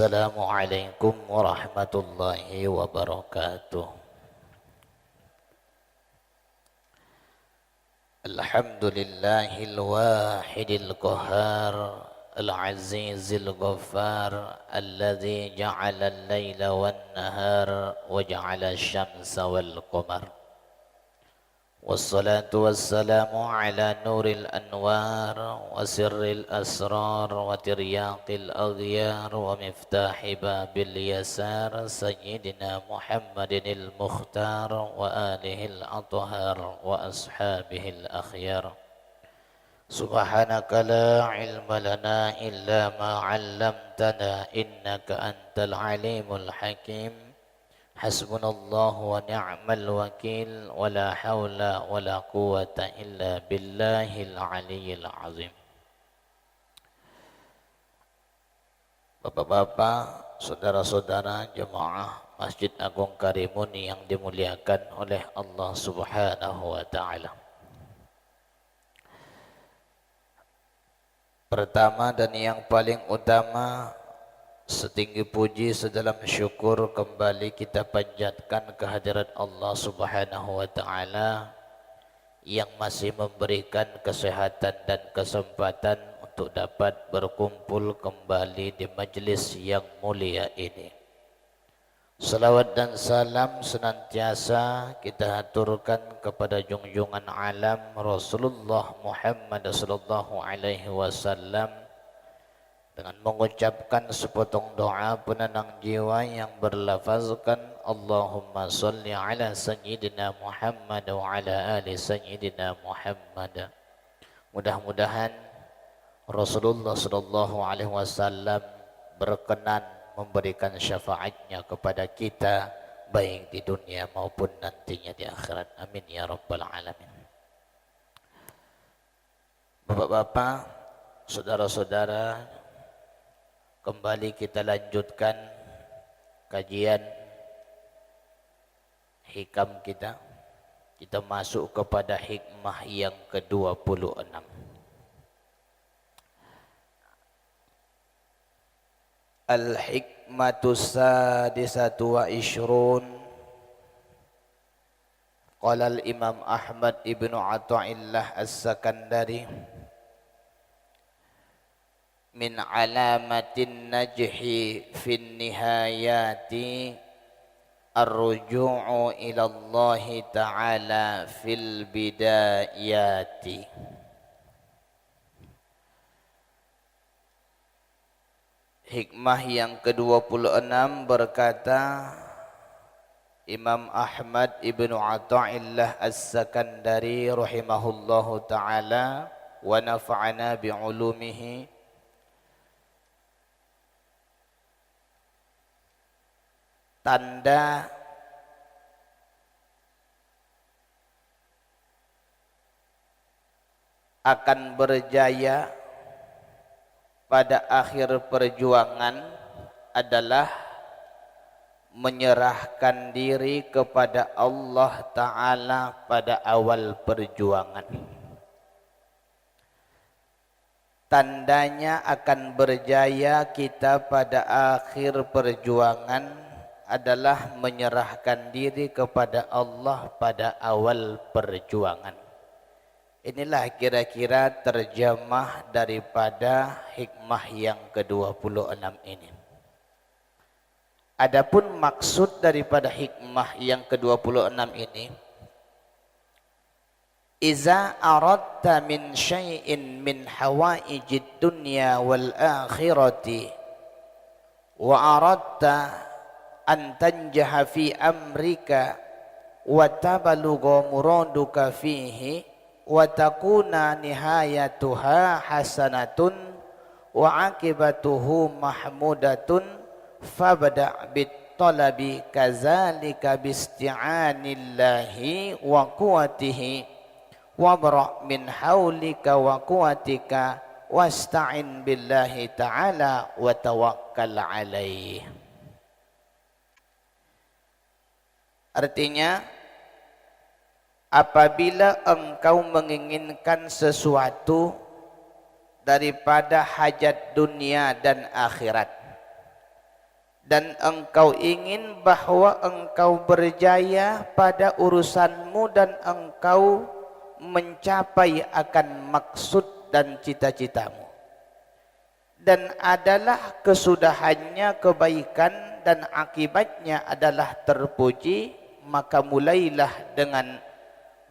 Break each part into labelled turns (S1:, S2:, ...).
S1: Assalamualaikum warahmatullahi wabarakatuh. Alhamdulillahil wahidil qahhar al-azizil ghaffar alladzi ja'ala al-laila wan-nahar wa ja'ala asy-syamsa wal-qamar. Wassalatu wassalamu ala nuril anwar wa sirril asrar wa tiryaqil aghyar wa miftahi babil yasar sayyidina Muhammadinil mukhtar wa alihil athhar wa ashabihil akhyar. Subhanaka la ilma lana illa ma 'allamtana innaka antal alimul hakim. Hasbunallahu wa ni'mal wakil wa la hawla wa la quwata illa billahil aliyyil azim. Bapak-bapak, saudara-saudara jemaah Masjid Agung Karimun yang dimuliakan oleh Allah Subhanahu wa taala. Pertama dan yang paling utama, setinggi puji sedalam syukur kembali kita panjatkan kehadirat Allah Subhanahu wa taala yang masih memberikan kesehatan dan kesempatan untuk dapat berkumpul kembali di majlis yang mulia ini. Salawat dan salam senantiasa kita aturkan kepada junjungan alam Rasulullah Muhammad sallallahu alaihi wasallam dengan mengucapkan sepotong doa penenang jiwa yang berlafazkan Allahumma salli ala sayyidina Muhammad wa ala ali sayyidina Muhammad. Mudah-mudahan Rasulullah sallallahu alaihi wasallam berkenan memberikan syafaatnya kepada kita baik di dunia maupun nantinya di akhirat. Amin ya rabbal alamin. Bapak-bapak, saudara-saudara, kembali kita lanjutkan kajian hikam kita. Kita masuk kepada hikmah yang ke-26. Al-hikmatu sadisatu wa ishrun. Qala al-Imam Ahmad ibnu Athaillah as-Sakandari, min alamatin najhi fin nihayati ar-ruju'u ila Allah ta'ala fil bidayati. Hikmah yang ke-26 berkata Imam Ahmad ibnu Athaillah as-Sakandari rahimahullahu ta'ala wa nafa'ana bi'ulumihi, tanda akan berjaya pada akhir perjuangan adalah menyerahkan diri kepada Allah Ta'ala pada awal perjuangan. Tandanya akan berjaya kita pada akhir perjuangan adalah menyerahkan diri kepada Allah pada awal perjuangan. Inilah kira-kira terjemah daripada hikmah yang ke-26 ini. Adapun maksud daripada hikmah yang ke-26 ini, iza aradta min syai'in min hawaijid dunya wal akhirati wa aradta an tanjaha fi amrika wa tabalugha muraduka fihi wa takuna nihayatuha hasanatun wa akibatuhu mahmudatun fabda' bit talabi kazalika bisti'anillahi wa quwwatihi wabra' min haulika wa quwwatika wasta'in billahi ta'ala wa tawakkal alaih. Artinya, apabila engkau menginginkan sesuatu daripada hajat dunia dan akhirat, dan engkau ingin bahwa engkau berjaya pada urusanmu dan engkau mencapai akan maksud dan cita-citamu, dan adalah kesudahannya kebaikan dan akibatnya adalah terpuji, maka mulailah dengan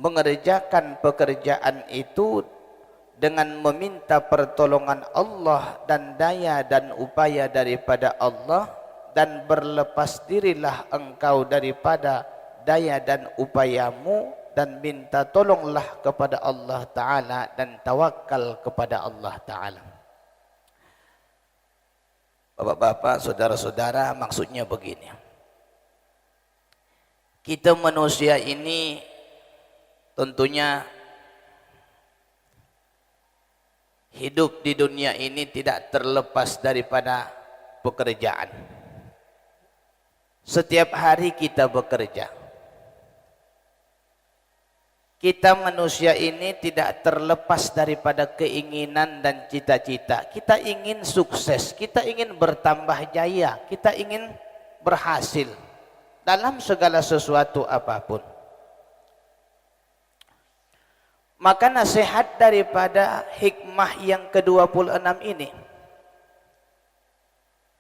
S1: mengerjakan pekerjaan itu dengan meminta pertolongan Allah dan daya dan upaya daripada Allah, dan berlepas dirilah engkau daripada daya dan upayamu, dan minta tolonglah kepada Allah Ta'ala dan tawakal kepada Allah Ta'ala. Bapak-bapak, saudara-saudara, maksudnya begini. Kita manusia ini tentunya hidup di dunia ini tidak terlepas daripada pekerjaan. Setiap hari kita bekerja. Kita manusia ini tidak terlepas daripada keinginan dan cita-cita. Kita ingin sukses, kita ingin bertambah jaya, kita ingin berhasil dalam segala sesuatu apapun. Maka nasihat daripada hikmah yang ke-26 ini,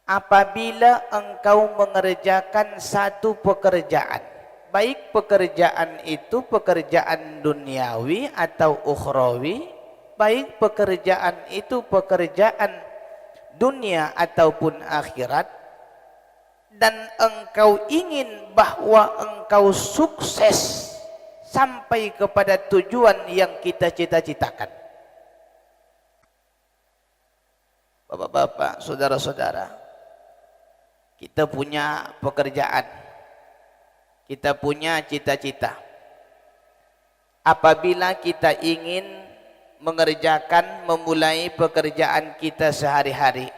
S1: apabila engkau mengerjakan satu pekerjaan, baik pekerjaan itu pekerjaan duniawi atau ukhrawi, baik pekerjaan itu pekerjaan dunia ataupun akhirat, dan engkau ingin bahwa engkau sukses sampai kepada tujuan yang kita cita-citakan. Bapak-bapak, saudara-saudara, kita punya pekerjaan, kita punya cita-cita. Apabila kita ingin mengerjakan, memulai pekerjaan kita sehari-hari,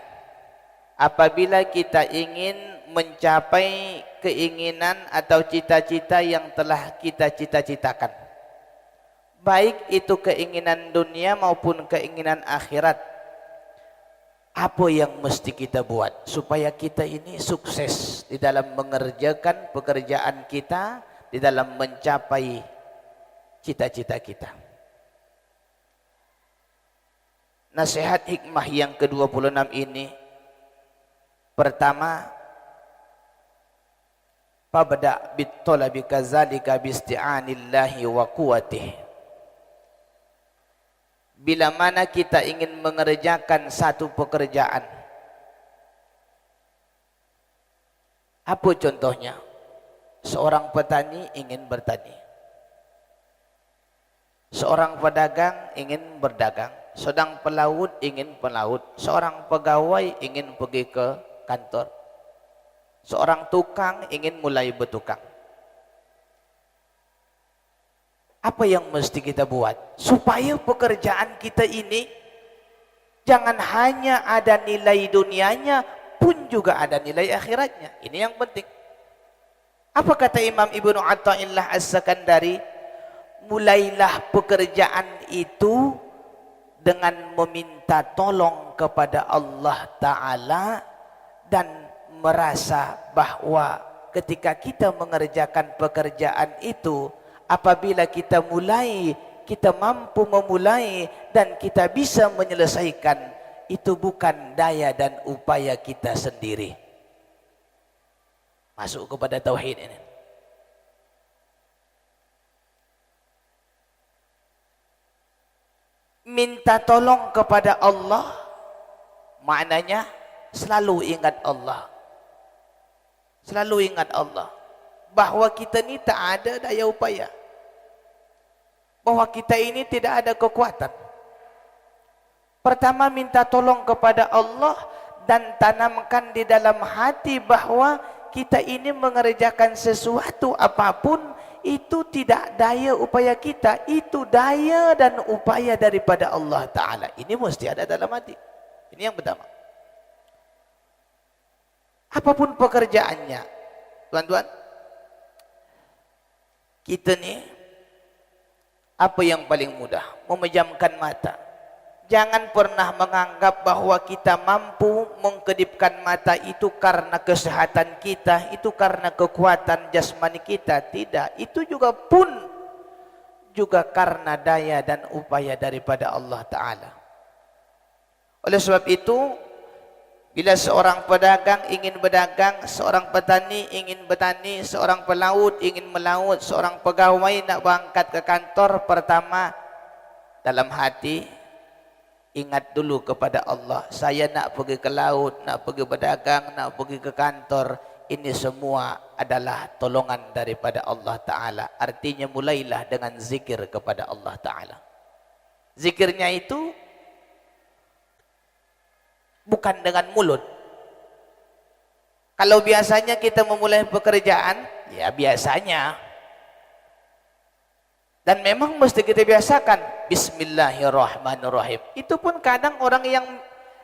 S1: apabila kita ingin mencapai keinginan atau cita-cita yang telah kita cita-citakan, baik itu keinginan dunia maupun keinginan akhirat, apa yang mesti kita buat supaya kita ini sukses di dalam mengerjakan pekerjaan kita, di dalam mencapai cita-cita kita? Nasihat hikmah yang ke-26 ini, pertama, fabda' bit-talabi kadzalika biisti'anillahi wa quwwatihi. Bila mana kita ingin mengerjakan satu pekerjaan, apa contohnya? Seorang petani ingin bertani, seorang pedagang ingin berdagang, seorang pelaut ingin pelaut, seorang pegawai ingin pergi ke kantor, seorang tukang ingin mulai bertukang. Apa yang mesti kita buat supaya pekerjaan kita ini jangan hanya ada nilai dunianya, pun juga ada nilai akhiratnya? Ini yang penting. Apa kata Imam Ibnu Athaillah As-Sakandari? Mulailah pekerjaan itu dengan meminta tolong kepada Allah Ta'ala, dan merasa bahwa ketika kita mengerjakan pekerjaan itu, apabila kita mulai, kita mampu memulai dan kita bisa menyelesaikan, itu bukan daya dan upaya kita sendiri. Masuk kepada tauhid ini. Minta tolong kepada Allah maknanya selalu ingat Allah. Selalu ingat Allah, bahwa kita ini tak ada daya upaya, bahwa kita ini tidak ada kekuatan. Pertama, minta tolong kepada Allah dan tanamkan di dalam hati bahwa kita ini mengerjakan sesuatu apapun, itu tidak daya upaya kita, itu daya dan upaya daripada Allah Ta'ala. Ini mesti ada dalam hati. Ini yang pertama. Apapun pekerjaannya, tuan-tuan, kita nih, apa yang paling mudah? Memejamkan mata, Jangan pernah menganggap bahwa kita mampu mengkedipkan mata itu karena kesehatan kita, itu karena kekuatan jasmani kita. Tidak, itu juga karena daya dan upaya daripada Allah Ta'ala. Oleh sebab itu, bila seorang pedagang ingin berdagang, seorang petani ingin bertani, seorang pelaut ingin melaut, seorang pegawai nak berangkat ke kantor, pertama dalam hati ingat dulu kepada Allah. Saya nak pergi ke laut, nak pergi berdagang, nak pergi ke kantor. Ini semua adalah tolongan daripada Allah Ta'ala. Artinya mulailah dengan zikir kepada Allah Ta'ala. Zikirnya itu bukan dengan mulut. Kalau biasanya kita memulai pekerjaan, ya biasanya. Dan memang mesti kita biasakan Bismillahirrahmanirrahim. Itu pun kadang orang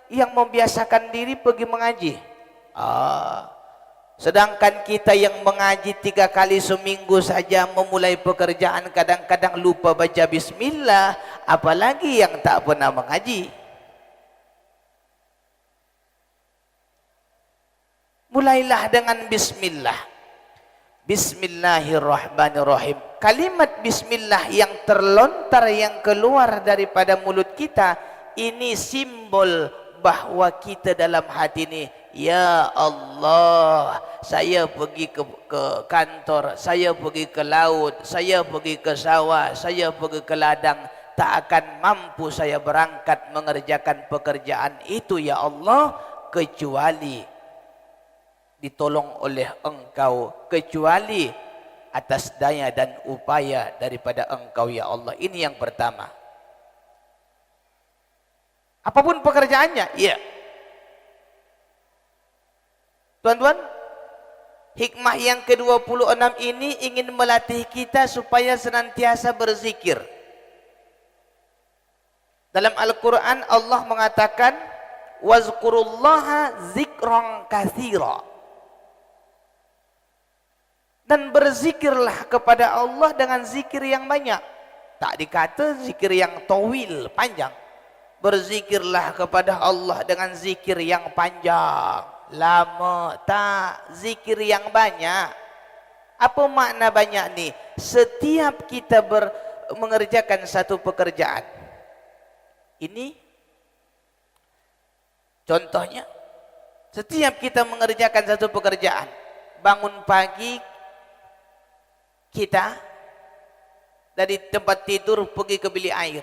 S1: yang membiasakan diri pergi mengaji. Sedangkan kita yang mengaji 3 kali seminggu saja memulai pekerjaan kadang-kadang lupa baca Bismillah, apalagi yang tak pernah mengaji. Mulailah dengan Bismillah. Bismillahirrahmanirrahim. Kalimat Bismillah yang terlontar, yang keluar daripada mulut kita, ini simbol bahwa kita dalam hati ini, ya Allah, saya pergi ke kantor, saya pergi ke laut, saya pergi ke sawah, saya pergi ke ladang, tak akan mampu saya berangkat mengerjakan pekerjaan itu ya Allah, kecuali ditolong oleh Engkau, kecuali atas daya dan upaya daripada Engkau ya Allah. Ini yang pertama. Apapun pekerjaannya, iya. Tuan-tuan, hikmah yang ke-26 ini ingin melatih kita supaya senantiasa berzikir. Dalam Al-Quran Allah mengatakan, wazkurullaha zikran katsira. Dan berzikirlah kepada Allah dengan zikir yang banyak. Tak dikata zikir yang tawil, panjang. Berzikirlah kepada Allah dengan zikir yang panjang, lama. Tak, zikir yang banyak. Apa makna banyak ni? Setiap kita mengerjakan satu pekerjaan. Ini contohnya, setiap kita mengerjakan satu pekerjaan, bangun pagi, kita dari tempat tidur pergi ke bilik air,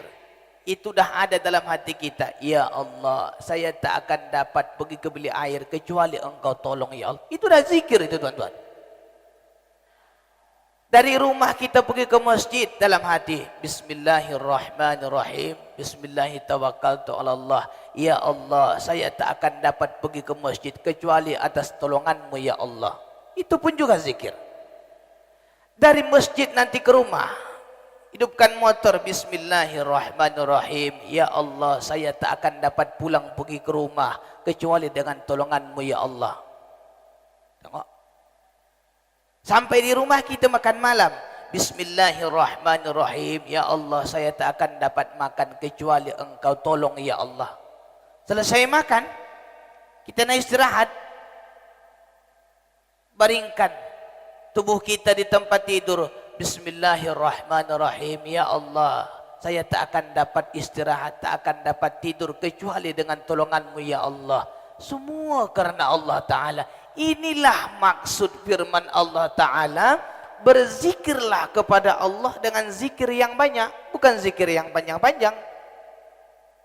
S1: itu dah ada dalam hati kita, ya Allah, saya tak akan dapat pergi ke bilik air kecuali Engkau tolong ya Allah. Itu dah zikir itu tuan-tuan. Dari rumah kita pergi ke masjid, dalam hati Bismillahirrahmanirrahim, Bismillahirrahmanirrahim, ya Allah, saya tak akan dapat pergi ke masjid kecuali atas tolonganmu ya Allah. Itu pun juga zikir. Dari masjid nanti ke rumah, hidupkan motor, Bismillahirrahmanirrahim, ya Allah, saya tak akan dapat pulang pergi ke rumah kecuali dengan tolonganmu ya Allah. Tengok. Sampai di rumah kita makan malam, Bismillahirrahmanirrahim, ya Allah, saya tak akan dapat makan kecuali Engkau tolong ya Allah. Selesai makan, kita nak istirahat, baringkan tubuh kita di tempat tidur, Bismillahirrahmanirrahim, ya Allah, saya tak akan dapat istirahat, tak akan dapat tidur kecuali dengan tolonganmu ya Allah. Semua karena Allah Ta'ala. Inilah maksud firman Allah Ta'ala, berzikirlah kepada Allah dengan zikir yang banyak, bukan zikir yang panjang-panjang.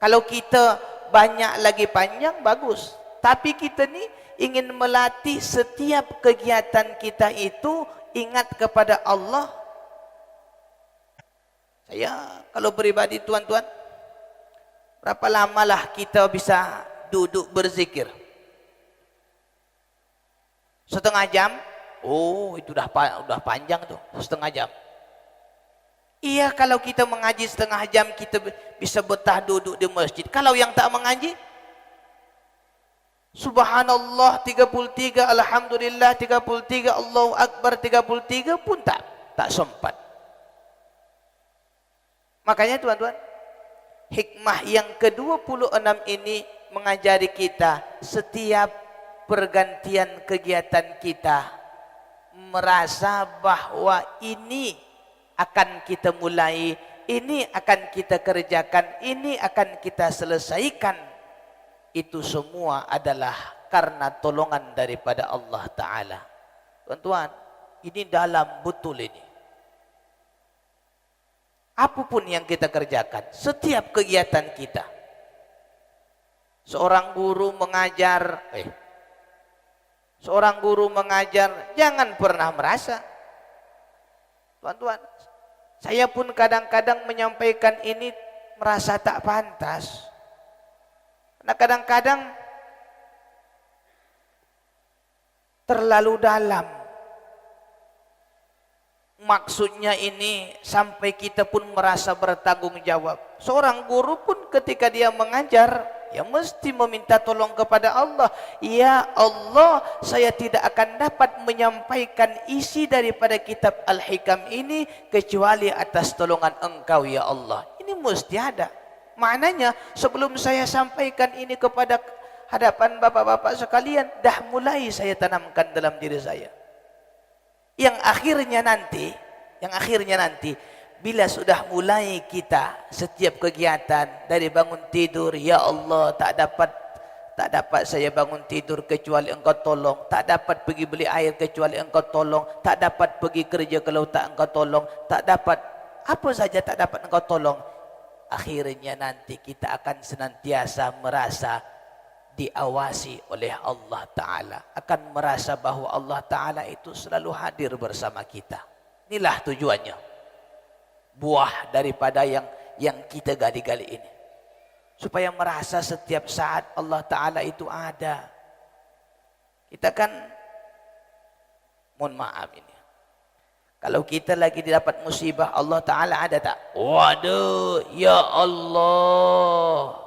S1: Kalau kita banyak lagi panjang, bagus. Tapi kita ni ingin melatih setiap kegiatan kita itu ingat kepada Allah. Saya kalau pribadi tuan-tuan, berapa lamalah kita bisa duduk berzikir? Setengah jam? Oh, itu udah panjang tuh, setengah jam. Iya, kalau kita mengaji setengah jam kita bisa betah duduk di masjid. Kalau yang tak mengaji, Subhanallah 33, Alhamdulillah 33, Allahu Akbar 33 pun tak sempat. Makanya tuan-tuan, Hikmah yang ke-26 ini mengajari kita setiap pergantian kegiatan kita merasa bahwa ini akan kita mulai, ini akan kita kerjakan, ini akan kita selesaikan. Itu semua adalah karena tolongan daripada Allah Ta'ala. Tuan-tuan, ini dalam betul ini. Apapun yang kita kerjakan, setiap kegiatan kita. Seorang guru mengajar, jangan pernah merasa. Tuan-tuan, saya pun kadang-kadang menyampaikan ini merasa tak pantas. Karena kadang-kadang terlalu dalam. Maksudnya ini sampai kita pun merasa bertanggung jawab. Seorang guru pun ketika dia mengajar, ya mesti meminta tolong kepada Allah. Ya Allah, saya tidak akan dapat menyampaikan isi daripada kitab Al-Hikam ini kecuali atas tolongan Engkau ya Allah. Ini mesti ada. Maknanya sebelum saya sampaikan ini kepada hadapan bapak-bapak sekalian, dah mulai saya tanamkan dalam diri saya. Yang akhirnya nanti bila sudah mulai kita setiap kegiatan dari bangun tidur, ya Allah, tak dapat saya bangun tidur kecuali Engkau tolong, tak dapat pergi beli air kecuali Engkau tolong, tak dapat pergi kerja kalau tak Engkau tolong, tak dapat apa saja tak dapat Engkau tolong. Akhirnya nanti kita akan senantiasa merasa diawasi oleh Allah Ta'ala, akan merasa bahwa Allah Ta'ala itu selalu hadir bersama kita. Inilah tujuannya, buah daripada yang kita gali-gali ini, supaya merasa setiap saat Allah Ta'ala itu ada. Kita kan, mohon maaf ini, kalau kita lagi didapat musibah, Allah Ta'ala ada tak? Waduh, ya Allah,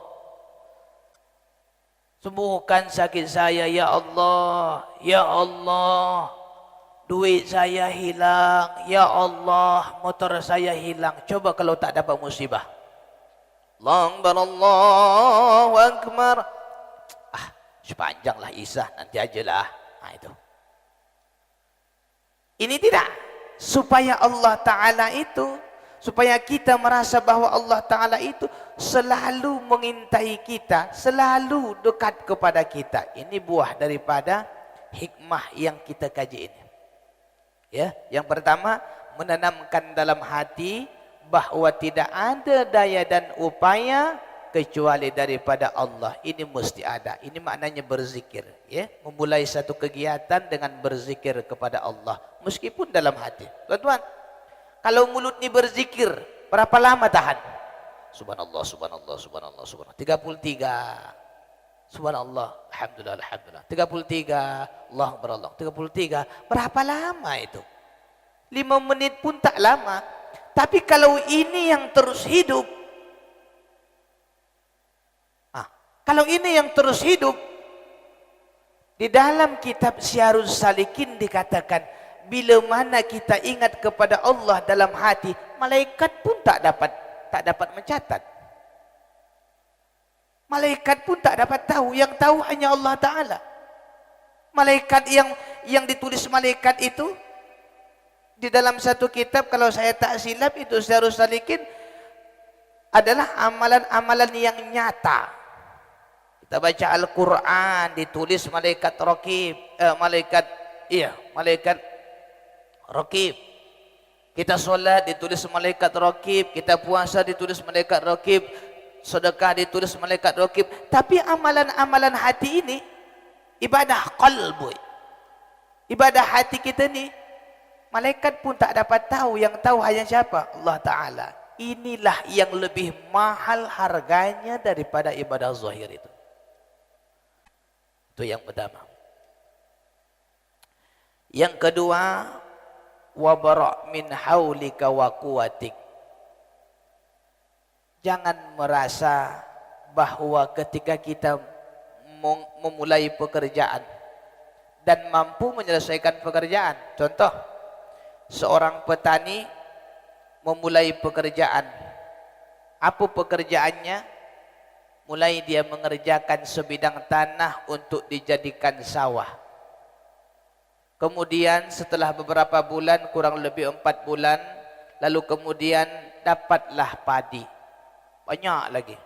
S1: sembuhkan sakit saya ya Allah, ya Allah. Duit saya hilang, ya Allah. Motor saya hilang. Coba kalau tak dapat musibah. Allahu Akbar. Sepanjanglah Isah, nanti ajalah. Itu. Ini tidak. Supaya Allah Ta'ala itu, supaya kita merasa bahwa Allah Ta'ala itu selalu mengintai kita, selalu dekat kepada kita. Ini buah daripada hikmah yang kita kaji ini. Ya, yang pertama, menanamkan dalam hati bahwa tidak ada daya dan upaya kecuali daripada Allah. Ini mesti ada. Ini maknanya berzikir, ya. Memulai satu kegiatan dengan berzikir kepada Allah meskipun dalam hati. Tuan-tuan, kalau mulut ni berzikir, berapa lama tahan? Subhanallah, subhanallah, subhanallah, subhanallah. 33. Subhanallah, alhamdulillah, alhamdulillah. 33, Allah berallah. 33. Berapa lama itu? 5 menit pun tak lama. Tapi kalau ini yang terus hidup, kalau ini yang terus hidup, di dalam kitab Syiarus Salikin dikatakan, bila mana kita ingat kepada Allah dalam hati, malaikat pun tak dapat mencatat. Malaikat pun tak dapat tahu, yang tahu hanya Allah Ta'ala. Malaikat yang ditulis malaikat itu di dalam satu kitab, kalau saya tak silap itu Syiarus Salikin, adalah amalan-amalan yang nyata. Kita baca Al-Quran ditulis malaikat Raqib, malaikat Raqib. Kita solat ditulis malaikat Raqib, kita puasa ditulis malaikat Raqib, sedekah ditulis malaikat Raqib. Tapi amalan-amalan hati ini, ibadah qalbu, ibadah hati kita ni, malaikat pun tak dapat tahu, yang tahu hanya siapa? Allah Ta'ala. Inilah yang lebih mahal harganya daripada ibadah zahir itu. Itu yang pertama. Yang kedua, wa bara' min haulika wa quwwatik. Jangan merasa bahwa ketika kita memulai pekerjaan dan mampu menyelesaikan pekerjaan. Contoh, seorang petani memulai pekerjaan Apa pekerjaannya? Mulai dia mengerjakan sebidang tanah untuk dijadikan sawah. Kemudian setelah beberapa bulan, kurang lebih 4 bulan, lalu kemudian dapatlah padi. Banyak lagi.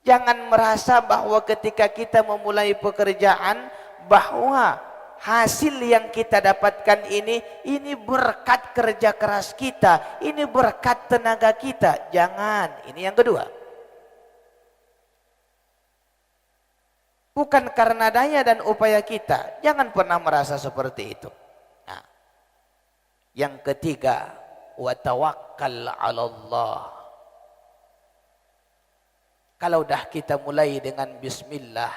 S1: Jangan merasa bahwa ketika kita memulai pekerjaan, bahwa hasil yang kita dapatkan ini berkat kerja keras kita, ini berkat tenaga kita. Jangan, ini yang kedua. Bukan karena daya dan upaya kita. Jangan pernah merasa seperti itu. Nah, yang ketiga, wa tawakkal 'ala Allah. Kalau dah kita mulai dengan bismillah,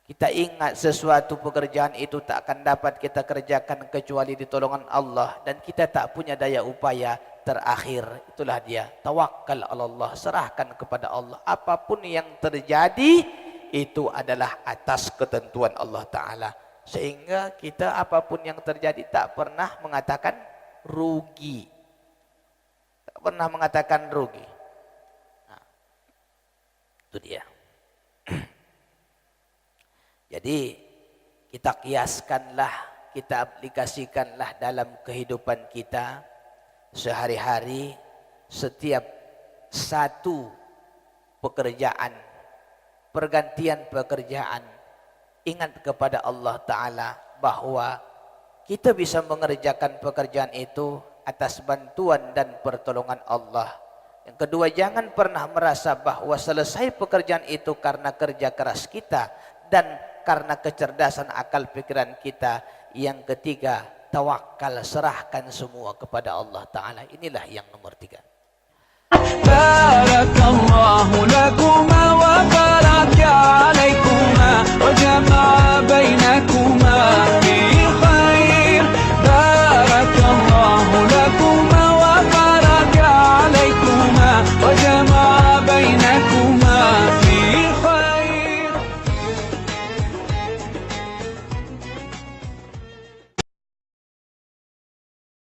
S1: kita ingat sesuatu pekerjaan itu tak akan dapat kita kerjakan kecuali ditolongan Allah, dan kita tak punya daya upaya, terakhir itulah dia tawakkal 'ala Allah, serahkan kepada Allah. Apapun yang terjadi itu adalah atas ketentuan Allah Ta'ala, sehingga kita apapun yang terjadi tak pernah mengatakan rugi, tak pernah mengatakan rugi. Nah, itu dia. Jadi kita kiaskanlah, kita aplikasikanlah dalam kehidupan kita sehari-hari. Setiap satu pekerjaan, pergantian pekerjaan, ingat kepada Allah Ta'ala bahwa kita bisa mengerjakan pekerjaan itu atas bantuan dan pertolongan Allah. Yang kedua, jangan pernah merasa bahwa selesai pekerjaan itu karena kerja keras kita dan karena kecerdasan akal pikiran kita. Yang ketiga, tawakal, serahkan semua kepada Allah Ta'ala. Inilah yang nomor 3. Barakallahu lakum.